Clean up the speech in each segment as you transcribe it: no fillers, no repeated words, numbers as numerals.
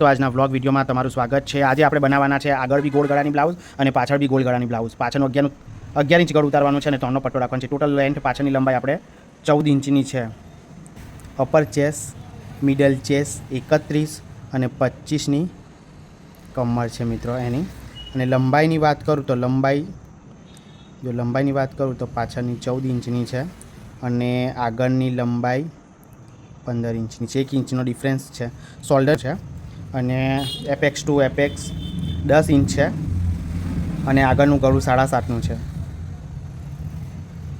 તો આજના વ્લોગ વિડીયોમાં તમારું સ્વાગત છે। આજે આપણે બનાવવાના છે આગળ બી ગોળ ગળાની બ્લાઉઝ અને પાછળ બી ગોળ ગળાની બ્લાઉઝ। પાછળનું 11 ઇંચ ગળ ઉતારવાનું છે અને 3નો પટ્ટો રાખવાનો છે। ટોટલ લેન્થ પાછળની લંબાઈ આપણે 14 ઇંચની છે। અપર ચેસ, મિડલ ચેસ 31 અને 25ની કમર છે મિત્રો એની। અને લંબાઈની વાત કરું તો લંબાઈની વાત કરું તો પાછળની 14 ઇંચની છે અને આગળની લંબાઈ 15 ઇંચની છે। 1 ઇંચનો ડિફરન્સ છે। શોલ્ડર છે અને એપેક્સ ટુ એપેક્સ 10 ઇંચ છે અને આગળનું ગળું 7.5નું છે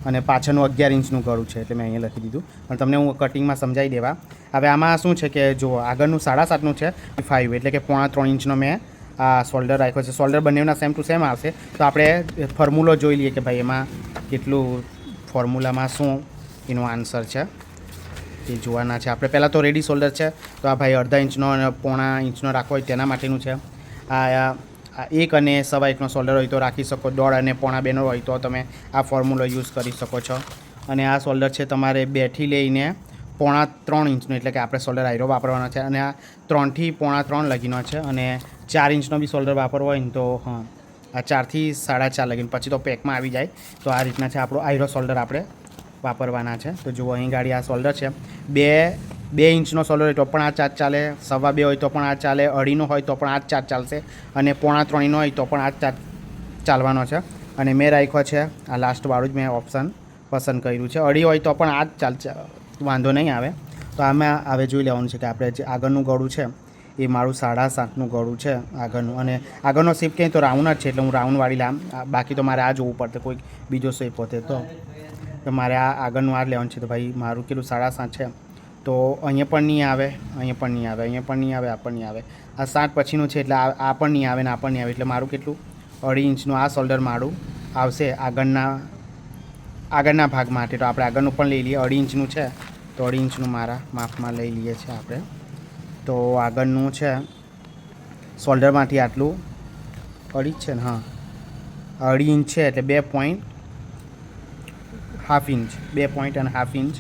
અને પાછળનું 11 ઇંચનું ગળું છે, એટલે મેં અહીંયા લખી દીધું, પણ તમને હું કટિંગમાં સમજાવી દેવા। હવે આમાં શું છે કે જો આગળનું 7.5નું છે 5 એટલે કે 3.5 ઇંચનો મેં આ શોલ્ડર રાખ્યો છે। શોલ્ડર બંનેના સેમ ટુ સેમ આવશે। તો આપણે ફોર્મ્યુલો જોઈ લઈએ કે ભાઈ એમાં કેટલું ફોર્મ્યુલામાં શું એનો આન્સર છે એ જોવાના છે આપણે। પહેલાં તો રેડી શોલ્ડર છે, તો આ ભાઈ 1/2 ઇંચનો અને 0.5 ઇંચનો રાખવો હોય તેના માટેનું છે। આ 1 અને 1.25 શોલ્ડર હોય તો રાખી શકો, 1.5 અને 0.5 હોય તો તમે આ ફોર્મ્યુલો યુઝ કરી શકો છો। અને આ શોલ્ડર છે તમારે 2 થી લઈને 3.5 ઇંચનો, એટલે કે આપણે શોલ્ડર આયરો વાપરવાનો છે અને આ 3 થી 3.5 લગીનો છે। અને 4 ઇંચનો બી શોલ્ડર વાપરવો હોય ને તો આ 4 થી 4.5 લગીને, પછી તો પેકમાં આવી જાય। તો આ રીતના છે આપણો આયરો શોલ્ડર આપણે વાપરવાના છે। તો જુઓ અહીં ગાડી આ શોલ્ડર છે, 2 ઇંચનો શોલ્ડર હોય તો પણ આ ચાર્જ ચાલે, 2.25 હોય તો પણ આ ચાલે, 2.5નો હોય તો પણ આ ચાર્જ ચાલશે અને 3.5નો હોય તો પણ આ ચાર્જ ચાલવાનો છે। અને મેં રાખ્યો છે આ લાસ્ટવાળું જ મેં ઓપ્શન પસંદ કર્યું છે। 2.5 હોય તો પણ આ જ ચાલશે, વાંધો નહીં આવે। તો આમાં હવે જોઈ લેવાનું છે કે આપણે જે આગળનું ગળું છે એ મારું 7.5નું ગળું છે આગળનું, અને આગળનો શેપ કંઈ તો રાઉન્ડ જ છે, એટલે હું રાઉન્ડવાળી લામ, બાકી તો મારે આ જોવું પડશે, કોઈ બીજો શેપ હોતે તો મારે આ આગળનું આ લેવાનું છે। તો ભાઈ મારું કેટલું 7.5 છે, તો અહીંયા પણ નહીં આવે, અહીંયા પણ નહીં આવે, અહીંયા પણ નહીં આવે, આ પણ નહીં આવે, આ 7 પછીનું છે એટલે આ પણ નહીં આવે ને આ પણ નહીં આવે, એટલે મારું કેટલું 2.5 ઇંચનું આ શોલ્ડર મારું આવશે આગળના ભાગ માટે। તો આપણે આગળનું પણ લઈ લઈએ, 2.5 ઇંચનું છે તો 2.5 ઇંચનું મારા માપમાં લઈ લઈએ છીએ આપણે। તો આગળનું છે શોલ્ડરમાંથી આટલું 2.5 છે ને, હા 2.5 ઇંચ છે એટલે 2.5 ઇંચ, 2.5 ઇંચ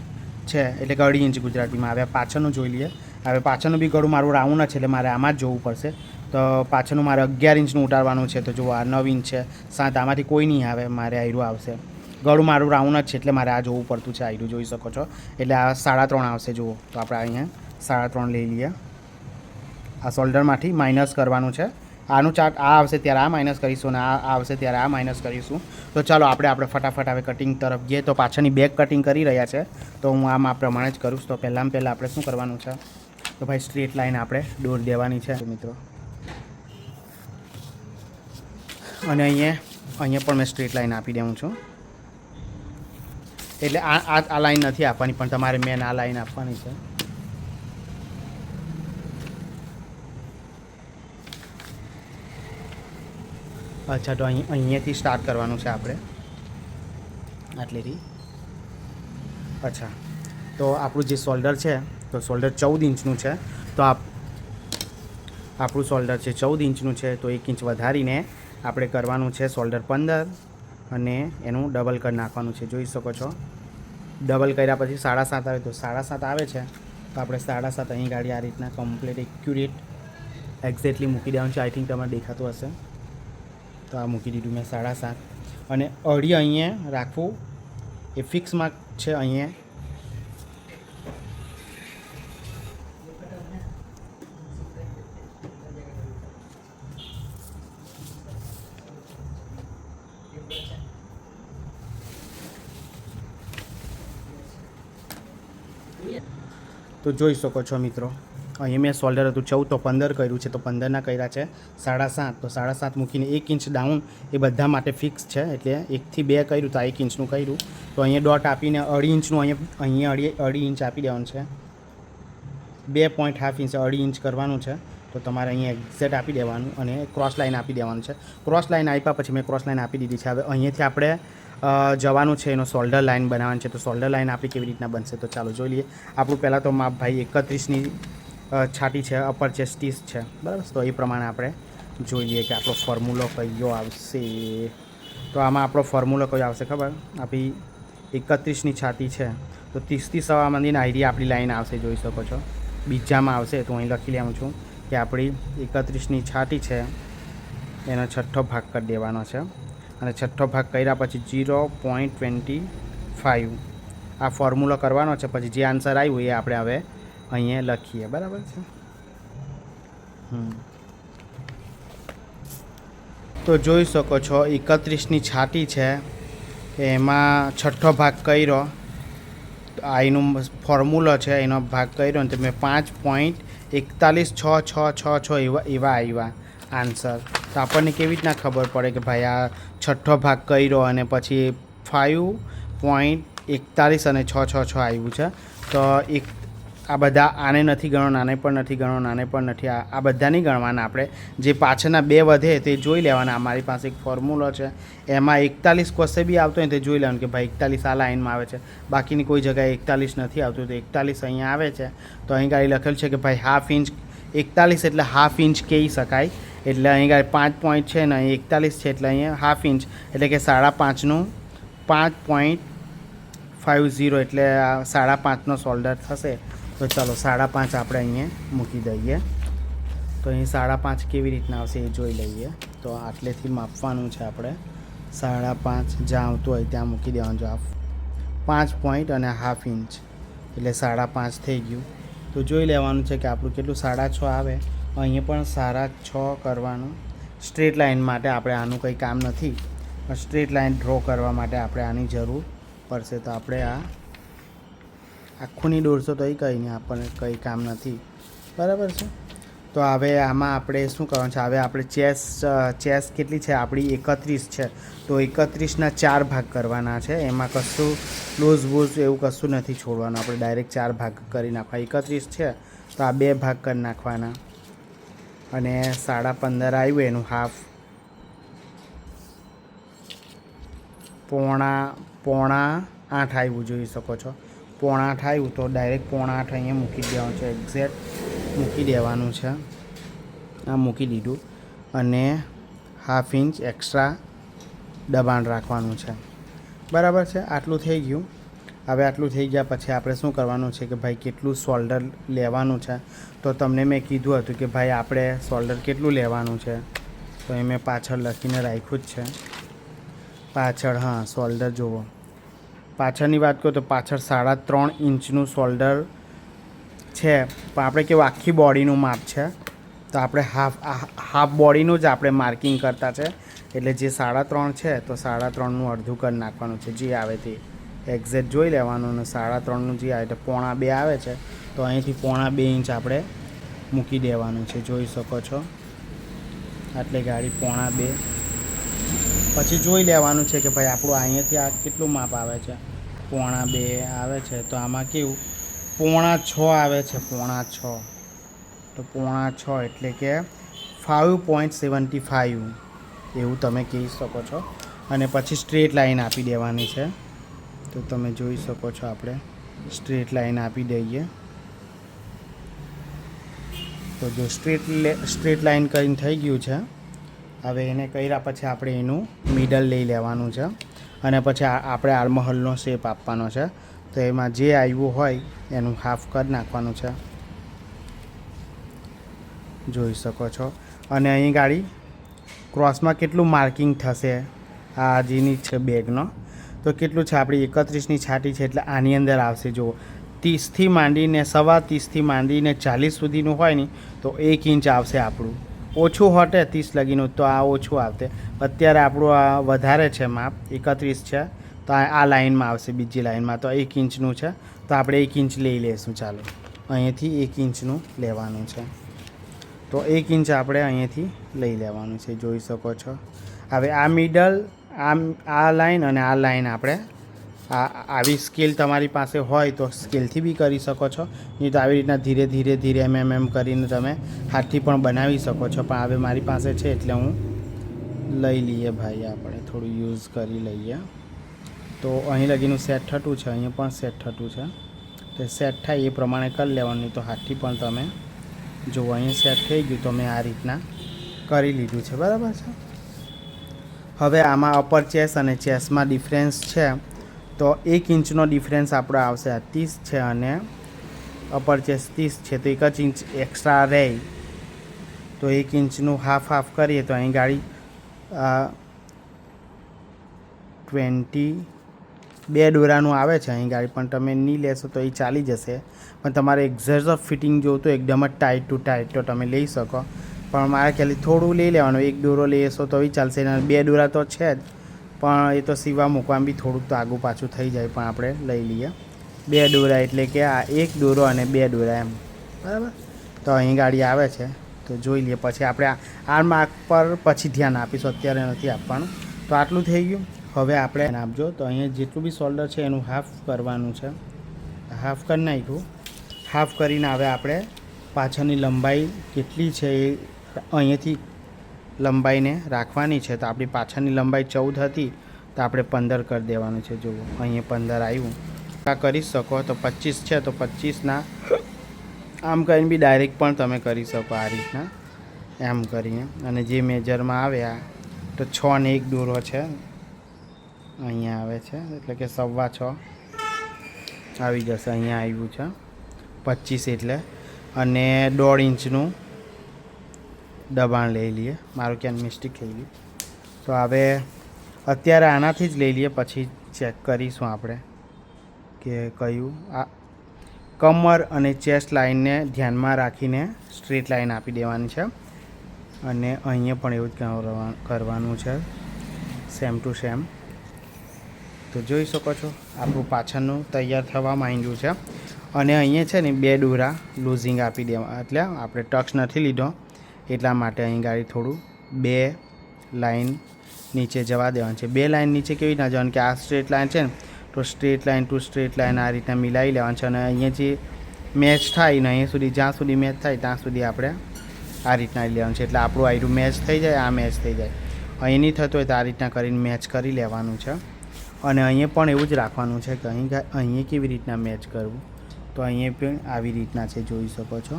છે એટલે કે 2.5 ઇંચ ગુજરાતીમાં। હવે પાછળનું જોઈ લઈએ। હવે પાછળનું બી ગળું મારું રાઉન્ડ છે એટલે મારે આમાં જ જોવું પડશે। તો પાછળનું મારે 11 ઇંચનું ઉતારવાનું છે। તો જુઓ આ 9 ઇંચ છે, 7 આમાંથી કોઈ નહીં આવે, મારે આયરું આવશે। ગળું મારું રાઉન્ડ જ છે એટલે મારે આ જોવું પડતું છે, આયરું જોઈ શકો છો, એટલે આ 3.5 આવશે। જુઓ તો આપણે અહીંયા 3.5 લઈ લઈએ। આ શોલ્ડરમાંથી માઇનસ કરવાનું છે, આનું ચાર્ટ આ આવશે ત્યારે આ માઇનસ કરીશું અને આ આવશે ત્યારે આ માઇનસ કરીશું। તો ચાલો આપણે ફટાફટ હવે કટિંગ તરફ જઈએ। તો પાછળની બેક કટિંગ કરી રહ્યા છે, તો હું આમ આ પ્રમાણે જ કરું છું। તો પહેલાં આપણે શું કરવાનું છે, તો ભાઈ સ્ટ્રેટ લાઈન આપણે દોરી દેવાની છે મિત્રો। અને અહીંયા પણ મેં સ્ટ્રેટ લાઈન આપી દઉં છું, એટલે આ લાઈન નથી આપવાની, પણ તમારે મેન આ લાઈન આપવાની છે। અચ્છા, તો અહીંયાથી સ્ટાર્ટ કરવાનું છે આપણે આટલેથી। અચ્છા, તો આપણું જે શોલ્ડર છે તો શોલ્ડર 14 ઇંચનું છે, તો આપણું શોલ્ડર છે 14 ઇંચનું છે, તો 1 ઇંચ વધારીને આપણે કરવાનું છે શોલ્ડર 15 અને એનું ડબલ કરી નાખવાનું છે। જોઈ શકો છો, ડબલ કર્યા પછી 7.5 આવે, તો 7.5 આવે છે તો આપણે 7.5 અહીં ગાડી આ રીતના કમ્પ્લીટ એક્યુરેટ એક્ઝેક્ટલી મૂકી દેવાનું છે। આઈ થિંક તમને દેખાતું હશે, તો આ મૂકી દીધું મેં 7.5 અને 2.5 અહીંયા રાખવું એ ફિક્સમાં છે। અહીંયા તો જોઈ શકો છો મિત્રો, અહીં મેં શોલ્ડર હતું 14 તો 15 કર્યું છે, તો 15ના કર્યા છે 7.5, તો 7.5 મૂકીને 1 ઇંચ ડાઉન એ બધા માટે ફિક્સ છે, એટલે 1 થી 2 કર્યું તો 1 ઇંચનું કર્યું, તો અહીંયા ડોટ આપીને 2.5 ઇંચનું અહીંયા 2.5 ઇંચ આપી દેવાનું છે। 2.5 ઇંચ 2.5 ઇંચ કરવાનું છે, તો તમારે અહીંયા એક્ઝેક્ટ આપી દેવાનું અને ક્રોસ લાઈન આપી દેવાનું છે। ક્રોસ લાઈન આપ્યા પછી મેં ક્રોસ લાઈન આપી દીધી છે। હવે અહીંયાથી આપણે જવાનું છે એનો શોલ્ડર લાઈન બનાવવાનું છે, તો શોલ્ડર લાઈન આપણી કેવી રીતના બનશે તો ચાલો જોઈ લઈએ। આપણું પહેલાં તો માપ ભાઈ 31ની છાતી છે, અપર ચેસ્ટ 30 છે, બરાબર। તો એ પ્રમાણે આપણે જોઈ લઈએ કે આપણો ફોર્મ્યુલો કયો આવશે। તો આમાં આપણો ફોર્મ્યુલો કયો આવશે ખબર, આપણી 31ની છાતી છે તો 30 થી 1.25 માંથીની આઈડી આપણી લાઈન આવશે, જોઈ શકો છો, બીજામાં આવશે, તો અહીં લખી લેવું છું કે આપણી 31ની છાતી છે એનો છઠ્ઠો ભાગ કરી દેવાનો છે અને છઠ્ઠો ભાગ કર્યા પછી 0.25 આ ફોર્મ્યુલો કરવાનો છે. પછી જે આન્સર આવ્યું એ આપણે હવે અહીંયા લખીએ. બરાબર છે. તો જોઈ શકો છો 31ની છાતી છે એમાં છઠ્ઠો ભાગ કર્યો, આ એનું ફોર્મ્યુલો છે, એનો ભાગ કર્યો ને તમે 5.416666 એવા આવ્યા આન્સર. તો આપણને કેવી રીતના ખબર પડે કે ભાઈ આ છઠ્ઠો ભાગ કર્યો અને પછી 5.41 અને 666 આવ્યું છે. તો આ બધા આને નથી ગણો, આને પણ નથી ગણો, આને પણ નથી, આ બધા નહીં ગણવાના. આપણે જે પાછળના બે વધે તે જોઈ લેવાના. અમારી પાસે એક ફોર્મ્યુલો છે એમાં 41 કશે બી આવતો હોય તે જોઈ લેવાનું કે ભાઈ 41 આ લાઇનમાં આવે છે, બાકીની કોઈ જગ્યાએ 41 નથી આવતું તો 41 અહીંયા આવે છે. તો અહીં ગાડી લખેલું છે કે ભાઈ હાફ ઇંચ 41 એટલે હાફ ઇંચ કહી શકાય. એટલે અહીં ગાડી 5 પોઈન્ટ છે ને અહીં 41 છે એટલે અહીંયા હાફ ઇંચ એટલે કે 5.5નું 5.50 એટલે 5.5નો શોલ્ડર થશે. તો ચાલો 5.5 આપણે અહીંયા મૂકી દઈએ. તો અહીં 5.5 કેવી રીતના આવશે એ જોઈ લઈએ. તો આટલેથી માપવાનું છે આપણે. 5.5 જ્યાં આવતું હોય ત્યાં મૂકી દેવાનું. જો 5 પોઈન્ટ અને હાફ ઇંચ એટલે 5.5 થઈ ગયું. તો જોઈ લેવાનું છે કે આપણું કેટલું 6.5 આવે. અહીંયા પણ 6.5 કરવાનું. સ્ટ્રેટ લાઇન માટે આપણે આનું કંઈ કામ નથી, પણ સ્ટ્રેટ લાઇન ડ્રો કરવા માટે આપણે આની જરૂર પડશે. તો આપણે આ આખુંની દોરશો તો એ કંઈ નહીં, આપણને કંઈ કામ નથી. બરાબર છે. તો હવે આમાં આપણે શું કરવાનું છે, હવે આપણે ચેસ કેટલી છે આપણી 31 છે. તો 31ના 4 ભાગ કરવાના છે. એમાં કશું લૂઝ વૂઝ એવું કશું નથી છોડવાનું. આપણે ડાયરેક્ટ 4 ભાગ કરી નાખવા. 31 છે તો આ 2 ભાગ કરી નાખવાના અને 15.5 આવ્યું એનું હાફ. પોણા 8 આવ્યું જોઈ શકો છો. 7.5 આવ્યું તો ડાયરેક્ટ 7.5 અહીંયા મૂકી દેવાનું છે. એક્ઝેક્ટ મૂકી દેવાનું છે. આ મૂકી દીધું અને હાફ ઇંચ એક્સ્ટ્રા દબાણ રાખવાનું છે. બરાબર છે. આટલું થઈ ગયું. હવે આટલું થઈ ગયા પછી આપણે શું કરવાનું છે કે ભાઈ કેટલું શોલ્ડર લેવાનું છે. તો તમને મેં કીધું હતું કે ભાઈ આપણે શોલ્ડર કેટલું લેવાનું છે. તો એ મેં પાછળ લખીને રાખ્યું જ છે. પાછળ શોલ્ડર જુઓ. પાછળની વાત કરું તો પાછળ 3.5 ઇંચનું શોલ્ડર છે. પણ આપણે કેવું આખી બોડીનું માપ છે તો આપણે હાફ બોડીનું જ આપણે માર્કિંગ કરતા છે. એટલે જે 3.5 છે તો 3.5નું અડધું કરી નાખવાનું છે. જે આવે તે એક્ઝેક્ટ જોઈ લેવાનું. અને 3.5નું જે આવે તો 0.5 આવે છે તો અહીંથી 0.5 ઇંચ આપણે મૂકી દેવાનું છે. જોઈ શકો છો એટલે ગાડી 0.5. પછી જોઈ લેવાનું છે કે ભાઈ આપણું અહીંયાથી આ કેટલું માપ આવે છે. 0.5 આવે છે તો આમાં કેવું 0.6 આવે છે. 0.6 તો 0.6 એટલે કે 5.75 એવું તમે કહી શકો છો. અને પછી સ્ટ્રેટ લાઈન આપી દેવાની છે. તો તમે જોઈ શકો છો આપણે સ્ટ્રેટ લાઈન આપી દઈએ. તો જો સ્ટ્રેટ લાઈન કરીને થઈ ગયું છે. હવે એને કર્યા પછી આપણે એનું મિડલ લઈ લેવાનું છે અને પછી આપણે આર્મહોલનો શેપ આપવાનો છે. તો એમાં જે આવ્યું હોય એનું હાફ કરી નાખવાનું છે. જોઈ શકો છો. અને અહીં ગાડી ક્રોસમાં કેટલું માર્કિંગ થશે આ જેની છે બેગનો તો કેટલું છે આપણી 31ની છાતી છે એટલે આની અંદર આવશે. જુઓ 30થી માંડીને 30.25થી માંડીને 40 સુધીનું હોય ને તો 1 ઇંચ આવશે આપણું. ઓછું હટે 30 લગીનું તો આ ઓછું આવશે. અત્યારે આપણું આ વધારે છે માપ 31 છે તો આ લાઇનમાં આવશે. બીજી લાઇનમાં તો 1 ઇંચનું છે તો આપણે 1 ઇંચ લઈ લઈશું. ચાલો અહીંયાથી 1 ઇંચનું લેવાનું છે. તો 1 ઇંચ આપણે અહીંયાથી લઈ લેવાનું છે. જોઈ શકો છો. હવે આ મિડલ આ લાઇન અને આ લાઇન આપણે આવી સ્કેલ તમારી પાસે હોય તો સ્કેલથી બી કરી શકો છો. નહીં તો આવી રીતના ધીરે ધીરે એમ કરીને તમે હાથથી પણ બનાવી શકો છો. પણ હવે મારી પાસે છે એટલે હું લઈ લઈએ ભાઈ. આપણે થોડું યુઝ કરી લઈએ. તો અહીં લગીનું સેટ થતું છે, અહીંયા પણ સેટ થતું છે. તો સેટ થાય એ પ્રમાણે કરી લેવાનું. નહીં તો હાથથી પણ તમે જો અહીંયા સેટ થઈ ગયું તો મેં આ રીતના કરી લીધું છે. બરાબર છે. હવે આમાં અપર ચેસ અને ચેસમાં ડિફરન્સ છે તો 1 ઇંચનો ડિફરન્સ આપણો આવશે. આ 30 છે અને અપર ચેસ 30 છે તો 1 જ ઇંચ એક્સ્ટ્રા રહે તો 1 ઇંચનું હાફ કરીએ તો અહીં ગાડી 22 દોરાનું આવે છે અહીં ગાડી, પણ તમે નહીં લેશો તો એ ચાલી જશે. પણ તમારે એક્ઝેક્ટ ફિટિંગ જોતું એકદમ જ ટાઈટ ટુ ટાઈટ તો તમે લઈ શકો, પણ મારા ખ્યાલથી થોડું લઈ લેવાનું. 1 દોરો લેશો તો એ ચાલશે, 2 દોરા તો છે જ, પણ એ તો સીવા મૂકવામાં બી થોડુંક તો આગું પાછું થઈ જાય, પણ આપણે લઈ લઈએ 2 દોરા, એટલે કે આ 1 દોરો અને 2 દોરા એમ, બરાબર. તો અહીં ગાડી આવે છે તો જોઈ લઈએ, પછી આપણે આ માર્ક પર પછી ધ્યાન આપીશું, અત્યારે નથી આપવાનું. તો આટલું થઈ ગયું. હવે આપણે આપજો તો અહીંયા જેટલું બી શોલ્ડર છે એનું હાફ કરવાનું છે, હાફ કરી નાખ્યું. હાફ કરીને હવે આપણે પાછળની લંબાઈ કેટલી છે એ અહીંયાથી લંબાઈને રાખવાની છે. તો આપણી પાછળની લંબાઈ 14 હતી તો આપણે 15 કરી દેવાનું છે. જુઓ અહીંયા 15 આવ્યું. આ કરી શકો તો 25 છે તો 25ના આમ કરીને બી ડાયરેક્ટ પણ તમે કરી શકો આ રીતના એમ કરીને. અને જે મેજરમાં આવ્યા તો 6 ને 1 દોરો છે અહીંયા આવે છે, એટલે કે 6.25 આવી જશે. અહીંયા આવ્યું છે 25 એટલે, અને 1.5 ઇંચનું દબાણ લઈ લઈએ. મારું ક્યાં મિસ્ટેક થઈ ગઈ. તો હવે અત્યારે આનાથી જ લઈ લઈએ, પછી ચેક કરીશું આપણે કે કયું. આ કમર અને ચેસ્ટ લાઇનને ધ્યાનમાં રાખીને સ્ટ્રેટ લાઇન આપી દેવાની છે, અને અહીંયા પણ એવું જ કરવાનું છે, સેમ ટુ સેમ. તો જોઈ શકો છો આપણું પાછળનું તૈયાર થવા માંડ્યું છે. અને અહીંયા છે ને 2 દોરા લૂઝિંગ આપી દેવા, એટલે આપણે ટક્સ નથી લીધો એટલા માટે અહીં ગાડી થોડું 2 લાઇન નીચે જવા દેવાનું છે. 2 લાઇન નીચે કેવી ના જવાનું કે આ સ્ટ્રેટ લાઇન છે ને તો straight line to straight line આ રીતના મિલાવી લેવાનું છે. અને અહીંયાથી મેચ થાય ને અહીંયા સુધી, જ્યાં સુધી મેચ થાય ત્યાં સુધી આપણે આ રીતના લેવાનું છે, એટલે આપણું આયરું મેચ થઈ જાય, આ મેચ થઈ જાય. અહીં નહીં થતું હોય તો આ રીતના કરીને મેચ કરી લેવાનું છે. અને અહીંયા પણ એવું જ રાખવાનું છે કે અહીંયા કેવી રીતના મેચ કરવું, તો અહીંયા પણ આવી રીતના છે, જોઈ શકો છો.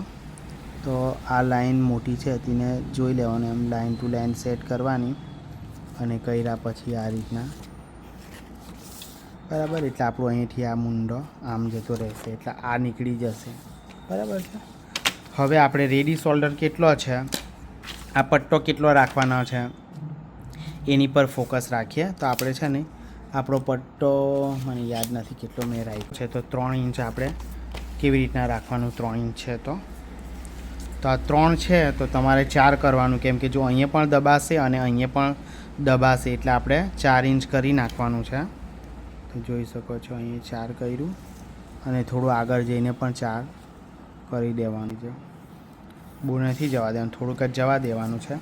તો આ લાઈન મોટી છે તેને જોઈ લેવાનું, એમ લાઈન ટુ લાઈન સેટ કરવાની, અને કર્યા પછી આ રીતના, બરાબર. એટલે આપણું અહીંથી આ મુંડો આમ જતો રહેશે, એટલે આ નીકળી જશે, બરાબર છે. હવે આપણે રેડી શોલ્ડર કેટલો છે, આ પટ્ટો કેટલો રાખવાનો છે એની પર ફોકસ રાખીએ. તો આપણે છે ને આપણો પટ્ટો મને યાદ નથી કેટલો મેં રાખ્યો છે, તો 3 ઇંચ આપણે કેવી રીતના રાખવાનું. 3 ઇંચ છે તો આ 3 છે તો તમારે 4 કરવાનું, કેમ કે જો અહીંયા પણ દબાશે અને અહીંયા પણ દબાશે, એટલે આપણે 4 ઇંચ કરી નાખવાનું છે. તો જોઈ શકો છો અહીંયા 4 કર્યું, અને થોડું આગળ જઈને પણ 4 કરી દેવાનું છે. બહુ નથી જવા દેવાનું, થોડુંક જ જવા દેવાનું છે.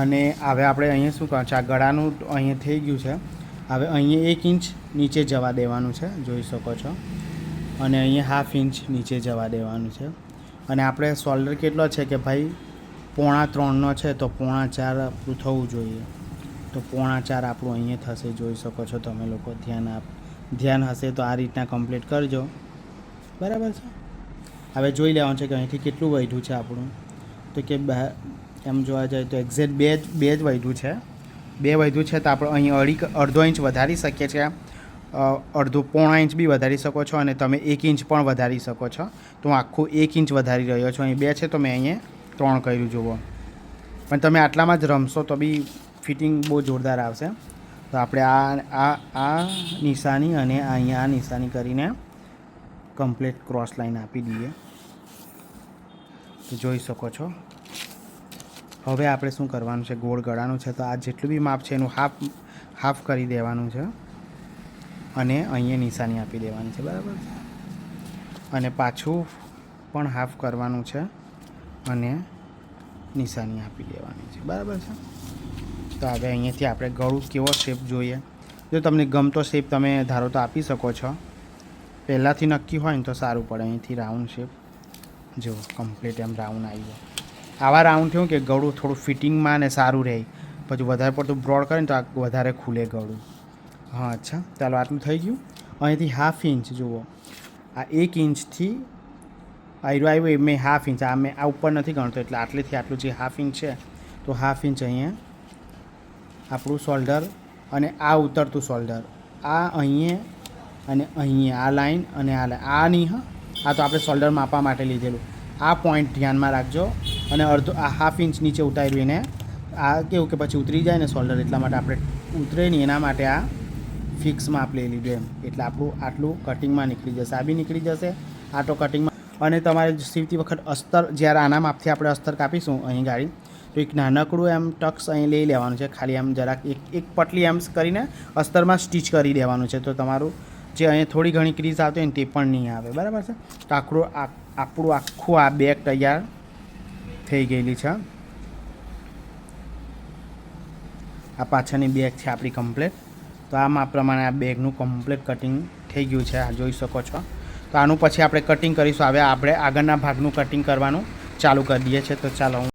અને હવે આપણે અહીંયા શું કરવાનું છે, આ ગળાનું અહીંયા થઈ ગયું છે. હવે અહીંયા 1 ઇંચ નીચે જવા દેવાનું છે, જોઈ શકો છો. અને અહીંયા 1/2 ઇંચ નીચે જવા દેવાનું છે. અને આપણે શોલ્ડર કેટલો છે કે ભાઈ 3.25 છે, તો 3.25 આપણું થવું જોઈએ. તો 3.25 આપણું અહીંયા થશે, જોઈ શકો છો તમે લોકો. ધ્યાન હશે તો આ રીતના કમ્પ્લીટ કરજો, બરાબર છે. હવે જોઈ લેવાનું છે કે અહીંથી કેટલું વધ્યું છે આપણું, તો કે એમ જોવા જાય તો એક્ઝેક્ટ 2 જ વધ્યું છે. 2 વધ્યું છે તો આપણે અહીં અડધો ઇંચ વધારી શકીએ છીએ, અડધો 0.5 ઇંચ બી વધારી શકો છો, અને તમે 1 ઇંચ પણ વધારી શકો છો. તો હું આખું 1 ઇંચ વધારી રહ્યો છું. અહીં 2 છે તો મેં અહીંયા 3 કર્યું, જુઓ. પણ તમે આટલામાં જ રમશો તો બી ફિટિંગ બહુ જોરદાર આવશે. તો આપણે આ નિશાની અને અહીંયા આ નિશાની કરીને કમ્પ્લીટ ક્રોસ લાઈન આપી દઈએ, તો જોઈ શકો છો. હવે આપણે શું કરવાનું છે, ગોળ ગળાનું છે તો આ જેટલું બી માપ છે એનું હાફ કરી દેવાનું છે, અને અહીંયા નિશાની આપી દેવાની છે, બરાબર. અને પાછું પણ હાફ કરવાનું છે અને નિશાની આપી દેવાની છે, બરાબર છે. તો હવે અહીંયાથી આપણે ગળું કેવો શેપ જોઈએ, જો તમને ગમતો શેપ તમે ધારો તો આપી શકો છો. પહેલાંથી નક્કી હોય ને તો સારું પડે. અહીંથી રાઉન્ડ શેપ જો કમ્પ્લીટ એમ રાઉન્ડ આવી જાય. આવા રાઉન્ડ થયું કે ગળું થોડું ફિટિંગમાં ને સારું રહે. પછી વધારે પડતું બ્રોડ કરે ને તો આ વધારે ખુલે ગળું. હા, અચ્છા, ચાલો આટલું થઈ ગયું. અહીંથી 1/2 ઇંચ જુઓ, આ 1 ઇંચથી આવ્યું મેં 1/2 ઇંચ, આ મેં આ ઉપર નથી ગણતો, એટલે આટલેથી આટલું જે 1/2 ઇંચ છે તો 1/2 ઇંચ અહીંયા આપણું શોલ્ડર, અને આ ઉતરતું શોલ્ડર આ અહીંયા અને અહીંયા આ લાઈન અને આ લાઈન આ નહીં. હા, આ તો આપણે શોલ્ડર માપવા માટે લીધેલું. આ પોઈન્ટ ધ્યાનમાં રાખજો, અને અડધો આ હાફ ઇંચ નીચે ઉતાર્યું એને આ કેવું કે પછી ઉતરી જાય ને શોલ્ડર એટલા માટે આપણે ઉતરે નહીં એના માટે આ ફિક્સમાં આપણે લઈ લીધું એમ એટલે આપણું આટલું કટિંગમાં નીકળી જશે આ બી નીકળી જશે આ તો કટિંગમાં અને તમારે સીવતી વખત અસ્તર જ્યારે આના માપથી આપણે અસ્તર કાપીશું અહીં ગાડી તો એક નાનકડું એમ ટક્સ અહીં લઈ લેવાનું છે ખાલી આમ જરાક એક પટલી એમ કરીને અસ્તરમાં સ્ટીચ કરી દેવાનું છે તો તમારું જે અહીંયા થોડી ઘણી ક્રીઝ આવતી હોય ને તે પણ નહીં આવે બરાબર છે તો આપણું આખું આ બેગ તૈયાર થઈ ગયેલી છે આ પાછળની બેગ છે આપણી કમ્પ્લેટ તો આ માપ પ્રમાણે આ બેગનું કમ્પ્લેટ કટિંગ થઈ ગયું છે આ જોઈ શકો છો તો આનું પછી આપણે કટિંગ કરીશું હવે આપણે આગળના ભાગનું કટિંગ કરવાનું ચાલુ કરી દઈએ છીએ તો ચાલો